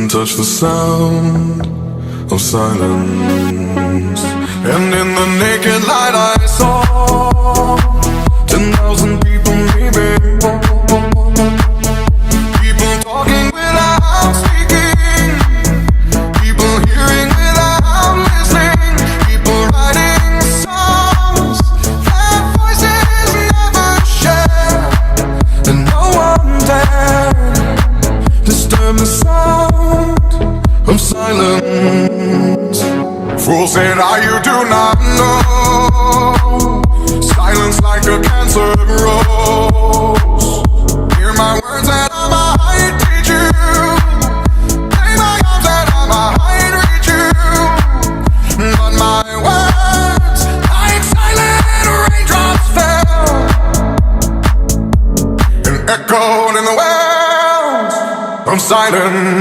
touch the sound of silence. And in the naked light I saw 10,000 people maybe. People talking without speaking. People hearing without listening. People writing songs that voices never share. And no one dared disturb the sound of silence. Fool said, you do not know. Silence like a cancer grows. Hear my words that I might teach you. Play my arms that I might reach you. But my words, like silent raindrops, fell and echoed in the wells of silence.